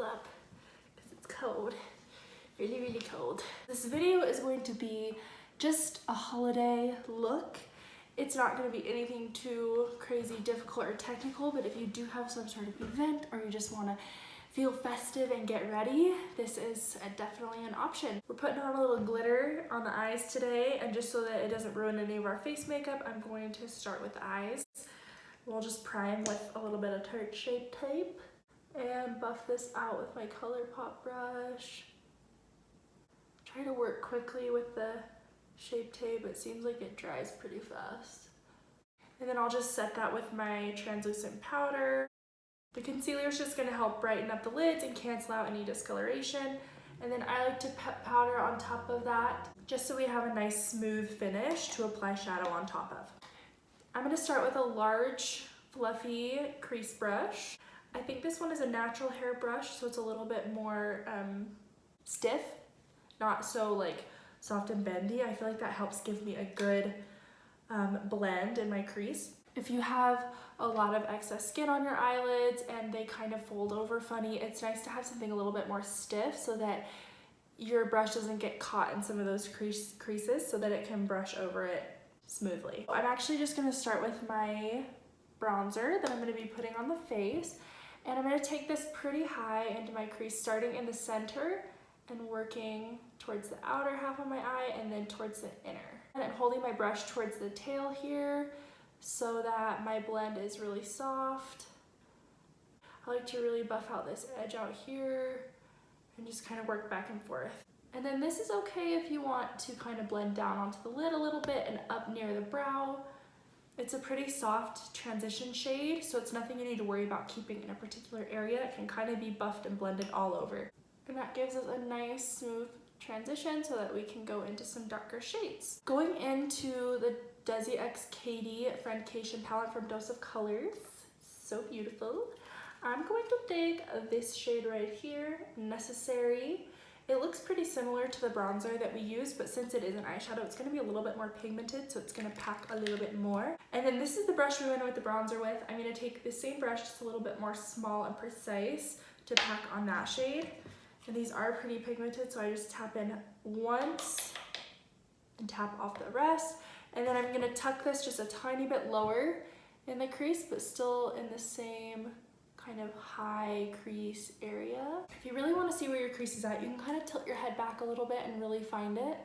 up because it's cold, really, really cold. This video is going to be just a holiday look. It's not going to be anything too crazy, difficult, or technical, but if you do have some sort of event or you just want to feel festive and get ready, this is definitely an option. We're putting on a little glitter on the eyes today, and just so that it doesn't ruin any of our face makeup, I'm going to start with the eyes. We'll just prime with a little bit of Tarte Shape Tape and buff this out with my ColourPop brush. Try to work quickly with the Shape Tape. It seems like it dries pretty fast. And then I'll just set that with my translucent powder. The concealer is just going to help brighten up the lids and cancel out any discoloration. And then I like to put powder on top of that just so we have a nice smooth finish to apply shadow on top of. I'm going to start with a large fluffy crease brush. I think this one is a natural hair brush, so it's a little bit more stiff, not so like soft and bendy. I feel like that helps give me a good blend in my crease. If you have a lot of excess skin on your eyelids and they kind of fold over funny, it's nice to have something a little bit more stiff so that your brush doesn't get caught in some of those creases so that it can brush over it smoothly. I'm actually just going to start with my bronzer that I'm going to be putting on the face, and I'm going to take this pretty high into my crease, starting in the center and working towards the outer half of my eye and then towards the inner. And I'm holding my brush towards the tail here so that my blend is really soft. I like to really buff out this edge out here and just kind of work back and forth. And then this is okay if you want to kind of blend down onto the lid a little bit and up near the brow. It's a pretty soft transition shade, so it's nothing you need to worry about keeping in a particular area. It can kind of be buffed and blended all over. And that gives us a nice smooth transition so that we can go into some darker shades. Going into the Desi x Katy Friendcation palette from Dose of Colors, so beautiful. I'm going to take this shade right here, Necessary. It looks pretty similar to the bronzer that we used, but since it is an eyeshadow, it's going to be a little bit more pigmented, so it's going to pack a little bit more. And then this is the brush we went with the bronzer with. I'm going to take the same brush, just a little bit more small and precise, to pack on that shade. And these are pretty pigmented, so I just tap in once and tap off the rest. And then I'm going to tuck this just a tiny bit lower in the crease, but still in the same kind of high crease area. If you really want to see where your crease is at, you can kind of tilt your head back a little bit and really find it.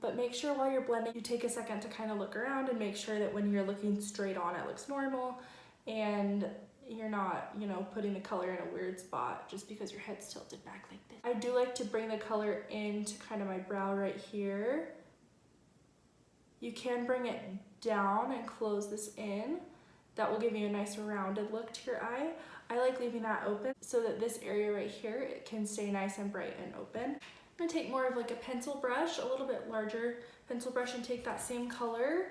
But make sure while you're blending, you take a second to kind of look around and make sure that when you're looking straight on, it looks normal and you're not, you know, putting the color in a weird spot just because your head's tilted back like this. I do like to bring the color into kind of my brow right here. You can bring it down and close this in. That will give you a nice rounded look to your eye. I like leaving that open so that this area right here, it can stay nice and bright and open. I'm gonna take more of like a pencil brush, a little bit larger pencil brush, and take that same color,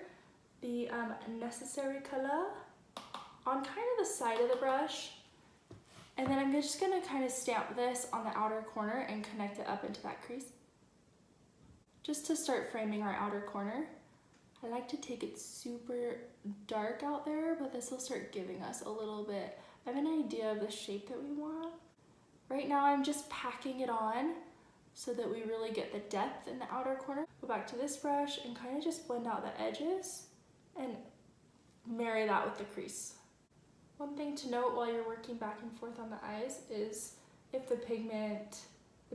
the Necessary color, on kind of the side of the brush. And then I'm just gonna kind of stamp this on the outer corner and connect it up into that crease. Just to start framing our outer corner. I like to take it super dark out there, but this will start giving us a little bit of an idea of the shape that we want. Right now I'm just packing it on so that we really get the depth in the outer corner. Go back to this brush and kind of just blend out the edges and marry that with the crease. One thing to note while you're working back and forth on the eyes is if the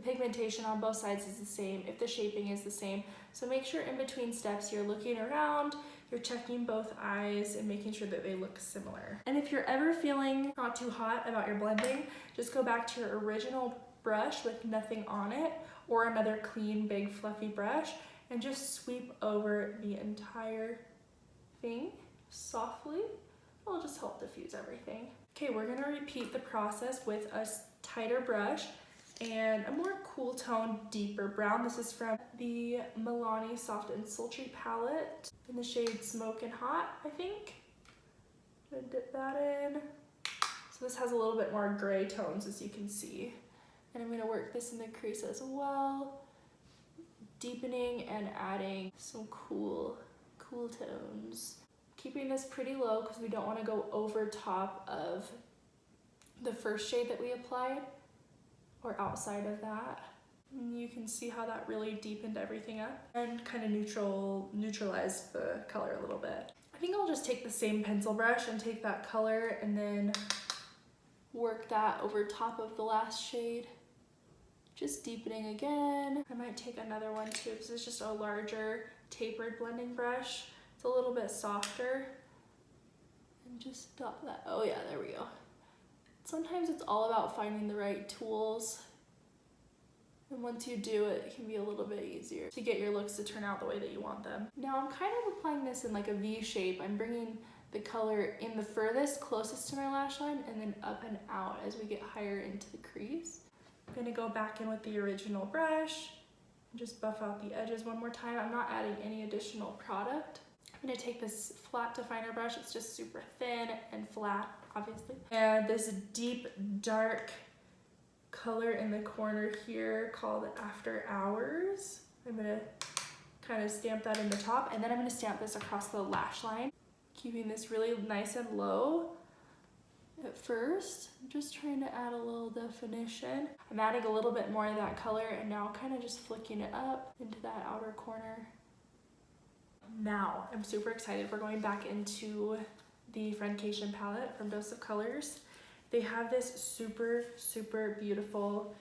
pigmentation on both sides is the same, if the shaping is the same. So make sure in between steps you're looking around, you're checking both eyes and making sure that they look similar. And if you're ever feeling not too hot about your blending, just go back to your original brush with nothing on it, or another clean, big, fluffy brush, and just sweep over the entire thing softly. It'll just help diffuse everything. Okay, we're gonna repeat the process with a tighter brush and a more cool tone, deeper brown. This is from the Milani Soft and Sultry palette in the shade Smoke and Hot, I think. I'm gonna dip that in. So this has a little bit more gray tones, as you can see. And I'm gonna work this in the crease as well, deepening and adding some cool tones. Keeping this pretty low because we don't want to go over top of the first shade that we applied. or outside of that. And you can see how that really deepened everything up and kind of neutralized the color a little bit. I think I'll just take the same pencil brush and take that color and then work that over top of the last shade. Just deepening again. I might take another one too. This is just a larger tapered blending brush. It's a little bit softer. And just dot that. Oh yeah, there we go. Sometimes it's all about finding the right tools. And once you do it, it can be a little bit easier to get your looks to turn out the way that you want them. Now I'm kind of applying this in like a V shape. I'm bringing the color in the furthest, closest to my lash line, and then up and out as we get higher into the crease. I'm gonna go back in with the original brush and just buff out the edges one more time. I'm not adding any additional product. I'm gonna take this flat definer brush. It's just super thin and flat, obviously. And this deep, dark color in the corner here called After Hours. I'm gonna kind of stamp that in the top, and then I'm gonna stamp this across the lash line, keeping this really nice and low. At first, I'm just trying to add a little definition. I'm adding a little bit more of that color and now kind of just flicking it up into that outer corner. Now, I'm super excited. We're going back into the Friendcation palette from Dose of Colors. They have this super, super beautiful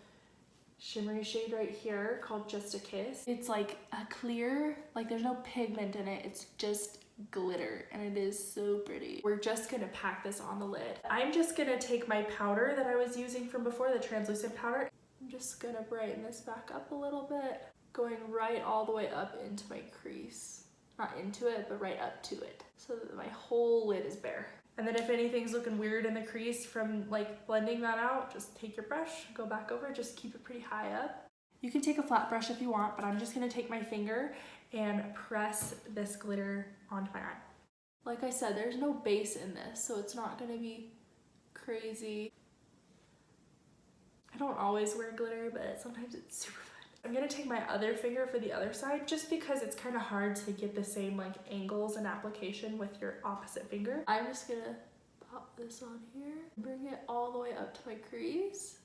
shimmery shade right here called Just a Kiss. It's like a clear, like there's no pigment in it. It's just glitter and it is so pretty. We're just gonna pack this on the lid. I'm just gonna take my powder that I was using from before, the translucent powder. I'm just gonna brighten this back up a little bit, going right all the way up into my crease. Not into it, but right up to it, so that my whole lid is bare. And then if anything's looking weird in the crease from like blending that out, just take your brush, go back over, just keep it pretty high up. You can take a flat brush if you want, but I'm just gonna take my finger and press this glitter onto my eye. Like I said, there's no base in this, so it's not gonna be crazy. I don't always wear glitter, but sometimes it's super fun. I'm gonna take my other finger for the other side just because it's kind of hard to get the same like angles and application with your opposite finger. I'm just gonna pop this on here, bring it all the way up to my crease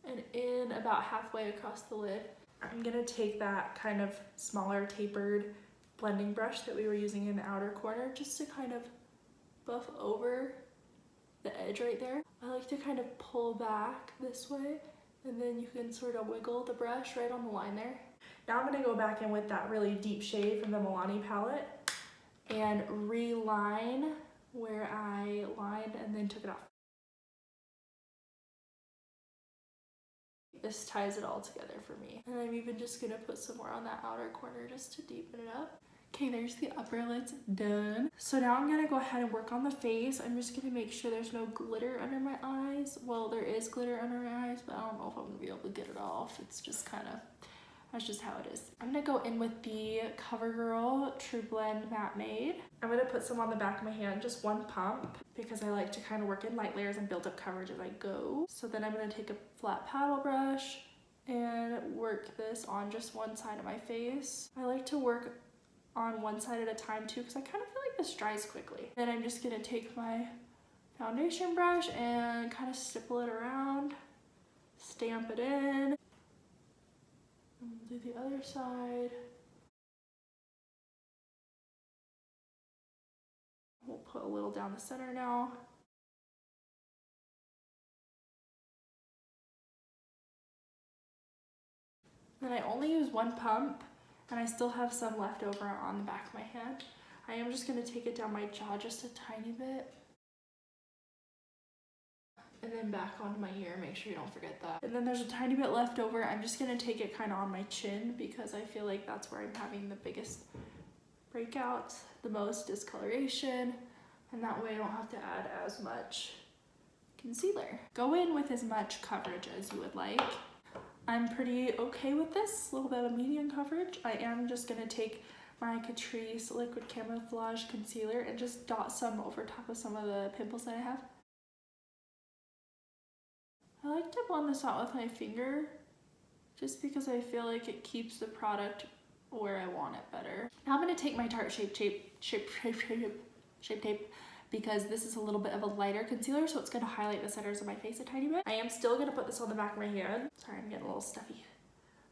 and in about halfway across the lid. I'm gonna take that kind of smaller tapered blending brush that we were using in the outer corner just to kind of buff over the edge right there. I like to kind of pull back this way and then you can sort of wiggle the brush right on the line there. Now I'm gonna go back in with that really deep shade from the Milani palette and reline where I lined and then took it off. This ties it all together for me. And I'm even just gonna put some more on that outer corner just to deepen it up. Okay, there's the upper lids done. So now I'm gonna go ahead and work on the face. I'm just gonna make sure there's no glitter under my eyes. Well, there is glitter under my eyes, but I don't know if I'm gonna be able to get it off. It's just kind of, that's just how it is. I'm gonna go in with the CoverGirl Trublend Matte Made. I'm gonna put some on the back of my hand, just one pump, because I like to kind of work in light layers and build up coverage as I go. So then I'm gonna take a flat paddle brush and work this on just one side of my face. I like to work on one side at a time too, because I kind of feel like this dries quickly. Then I'm just gonna take my foundation brush and kind of stipple it around, stamp it in. And we'll do the other side. We'll put a little down the center now. Then I only use one pump and I still have some left over on the back of my hand. I am just gonna take it down my jaw just a tiny bit. And then back onto my ear, make sure you don't forget that. And then there's a tiny bit left over. I'm just gonna take it kind of on my chin because I feel like that's where I'm having the biggest breakouts, the most discoloration, and that way I don't have to add as much concealer. Go in with as much coverage as you would like. I'm pretty okay with this, a little bit of medium coverage. I am just gonna take my Catrice Liquid Camouflage Concealer and just dot some over top of some of the pimples that I have. I like to blend this out with my finger just because I feel like it keeps the product where I want it better. Now I'm gonna take my Tarte Shape Tape because this is a little bit of a lighter concealer, so it's going to highlight the centers of my face a tiny bit. I am still going to put this on the back of my hand. Sorry, I'm getting a little stuffy.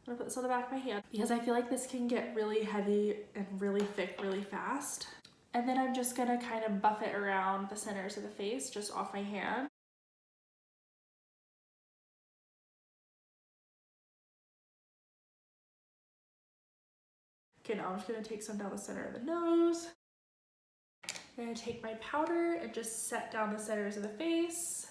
I'm going to put this on the back of my hand because I feel like this can get really heavy and really thick really fast. And then I'm just going to kind of buff it around the centers of the face just off my hand. Okay, now I'm just going to take some down the center of the nose. I'm going to take my powder and just set down the centers of the face.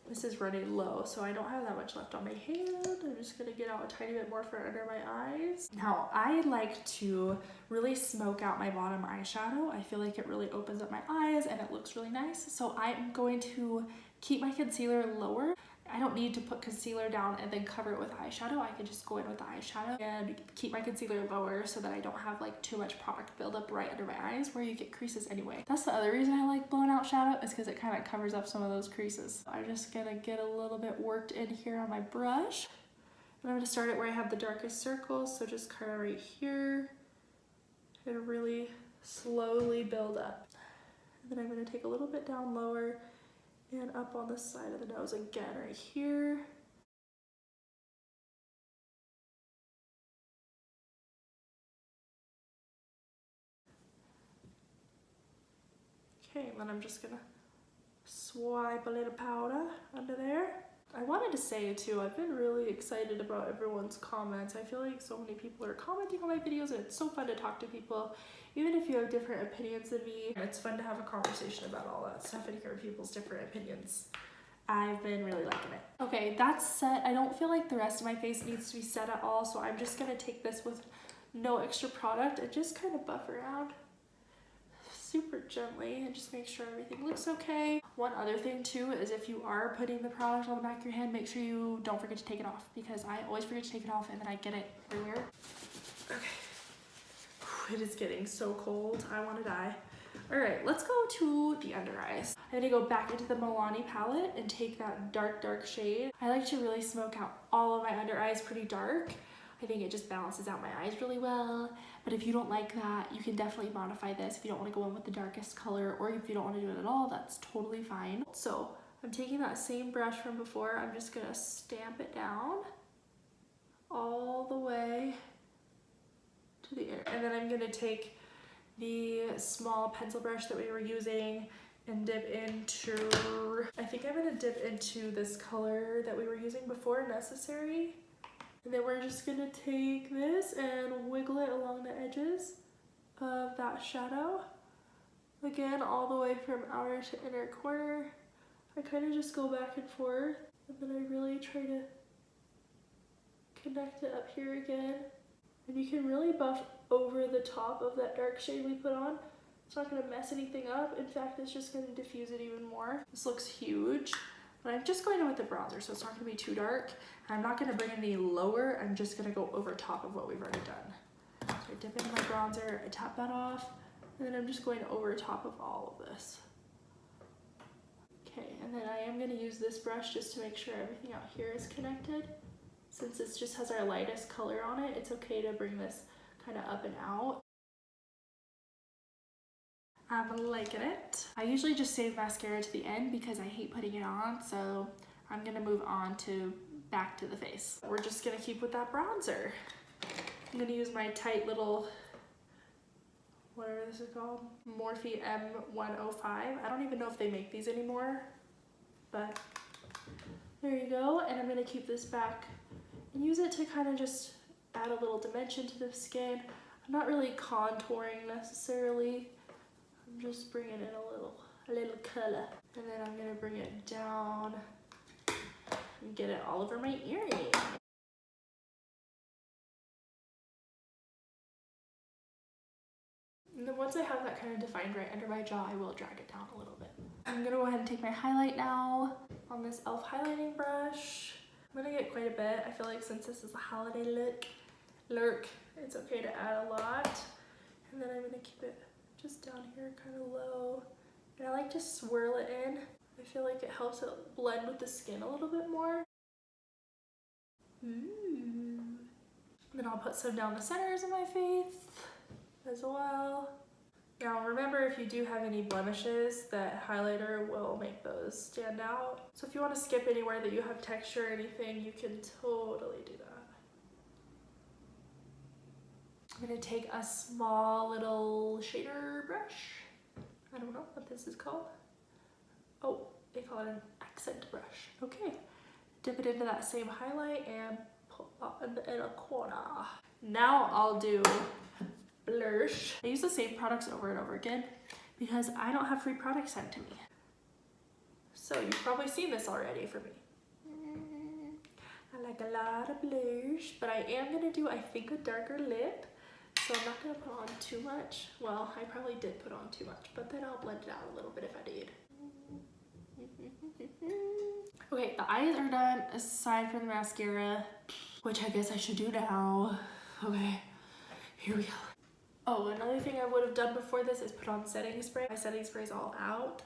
This is running low, so I don't have that much left on my hand. I'm just gonna get out a tiny bit more for under my eyes. Now, I like to really smoke out my bottom eyeshadow. I feel like it really opens up my eyes and it looks really nice. So I'm going to keep my concealer lower. I don't need to put concealer down and then cover it with eyeshadow. I can just go in with the eyeshadow and keep my concealer lower so that I don't have like too much product buildup right under my eyes where you get creases anyway. That's the other reason I like blown out shadow, is because it kind of covers up some of those creases. I'm just gonna get a little bit worked in here on my brush. And I'm gonna start it where I have the darkest circles, so just kind of right here and really slowly build up. And then I'm gonna take a little bit down lower and up on the side of the nose again right here. Okay, and then I'm just gonna swipe a little powder under there. I wanted to say too, I've been really excited about everyone's comments. I feel like so many people are commenting on my videos and it's so fun to talk to people, even if you have different opinions than me. It's fun to have a conversation about all that stuff and hear people's different opinions. I've been really liking it. Okay, that's set. I don't feel like the rest of my face needs to be set at all, so I'm just gonna take this with no extra product and just kind of buff around super gently and just make sure everything looks okay. One other thing too is if you are putting the product on the back of your hand, make sure you don't forget to take it off, because I always forget to take it off and then I get it everywhere. Okay, it is getting so cold. I want to die. All right, let's go to the under eyes. I'm gonna go back into the Milani palette and take that dark shade. I like to really smoke out all of my under eyes pretty dark. I think it just balances out my eyes really well. But if you don't like that, you can definitely modify this. If you don't want to go in with the darkest color, or if you don't want to do it at all, that's totally fine. So I'm taking that same brush from before. I'm just gonna stamp it down all the way to the ear. And then I'm gonna take the small pencil brush that we were using and dip into, I think I'm gonna dip into this color that we were using before, Necessary. And then we're just gonna take this and wiggle it along the edges of that shadow. Again, all the way from outer to inner corner. I kind of just go back and forth, and then I really try to connect it up here again. And you can really buff over the top of that dark shade we put on. It's not gonna mess anything up. In fact, it's just gonna diffuse it even more. This looks huge. But I'm just going in with the bronzer, so it's not gonna be too dark. I'm not gonna bring it any lower. I'm just gonna go over top of what we've already done. So I dip into my bronzer, I tap that off, and then I'm just going over top of all of this. Okay, and then I am gonna use this brush just to make sure everything out here is connected. Since this just has our lightest color on it, it's okay to bring this kind of up and out. I'm liking it. I usually just save mascara to the end because I hate putting it on, so I'm gonna move on to back to the face. We're just gonna keep with that bronzer. I'm gonna use my tight little, whatever this is called, Morphe M105. I don't even know if they make these anymore, but there you go. And I'm gonna keep this back and use it to kind of just add a little dimension to the skin. I'm not really contouring necessarily. I'm just bringing in a little color. And then I'm gonna bring it down and get it all over my earring. And then once I have that kind of defined right under my jaw, I will drag it down a little bit. I'm gonna go ahead and take my highlight now on this e.l.f. highlighting brush. I'm gonna get quite a bit. I feel like since this is a holiday look, it's okay to add a lot. And then I'm gonna keep it just down here kind of low. And I like to swirl it in. I feel like it helps it blend with the skin a little bit more. Ooh. Then I'll put some down the centers of my face as well. Now remember, if you do have any blemishes, that highlighter will make those stand out. So if you want to skip anywhere that you have texture or anything, you can totally do that. I'm going to take a small little shader brush. I don't know what this is called. Oh, they call it an accent brush. Okay. Dip it into that same highlight and put that in a corner. Now I'll do blush. I use the same products over and over again because I don't have free products sent to me. So you've probably seen this already for me. I like a lot of blush, but I am gonna do, I think, a darker lip. So I'm not gonna put on too much. Well, I probably did put on too much, but then I'll blend it out a little bit if I need. Okay, the eyes are done aside from the mascara, which I guess I should do now. Okay, here we go. Oh, another thing I would have done before this is put on setting spray. My setting spray is all out,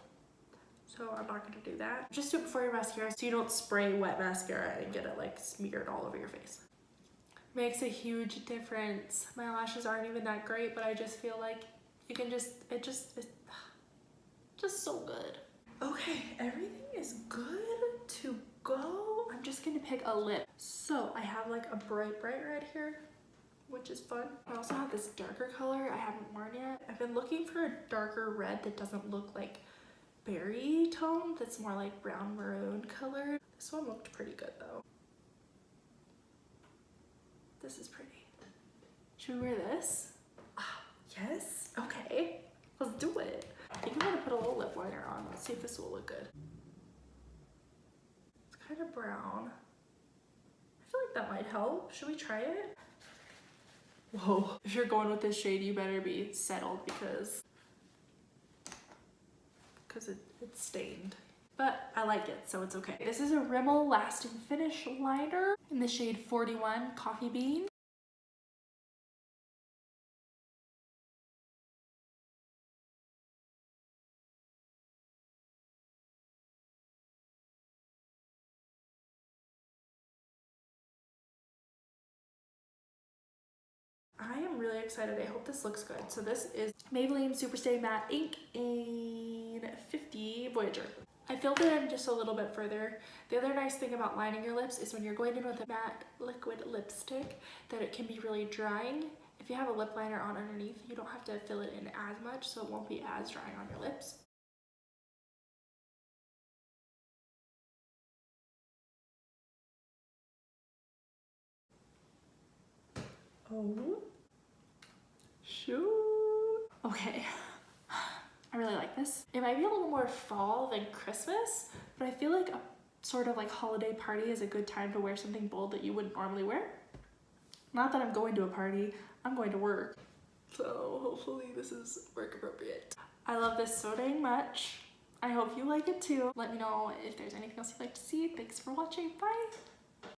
so I'm not gonna do that. Just do it before your mascara so you don't spray wet mascara and get it like smeared all over your face. Makes a huge difference. My lashes aren't even that great, but I just feel like you can it's just so good. Okay, everything is good to go. I'm just gonna pick a lip. So I have like a bright red here, which is fun. I also have this darker color I haven't worn yet. I've been looking for a darker red that doesn't look like berry tone, that's more like brown maroon color. This one looked pretty good though. This is pretty. Should we wear this? Ah, yes, okay, let's do it. I think I'm gonna put a little lip liner on. Let's see if this will look good. It's kind of brown. I feel like that might help. Should we try it? Whoa, if you're going with this shade, you better be settled because it's stained. But I like it, so it's okay. This is a Rimmel Lasting Finish liner in the shade 41 Coffee Bean. I am really excited. I hope this looks good. So this is Maybelline Superstay Matte Ink in 50 Voyager. I filled it in just a little bit further. The other nice thing about lining your lips is when you're going in with a matte liquid lipstick that it can be really drying. If you have a lip liner on underneath, you don't have to fill it in as much, so it won't be as drying on your lips. Oh, shoot. Okay, I really like this. It might be a little more fall than Christmas, but I feel like a sort of like holiday party is a good time to wear something bold that you wouldn't normally wear. Not that I'm going to a party, I'm going to work. So hopefully this is work appropriate. I love this so dang much. I hope you like it too. Let me know if there's anything else you'd like to see. Thanks for watching, bye.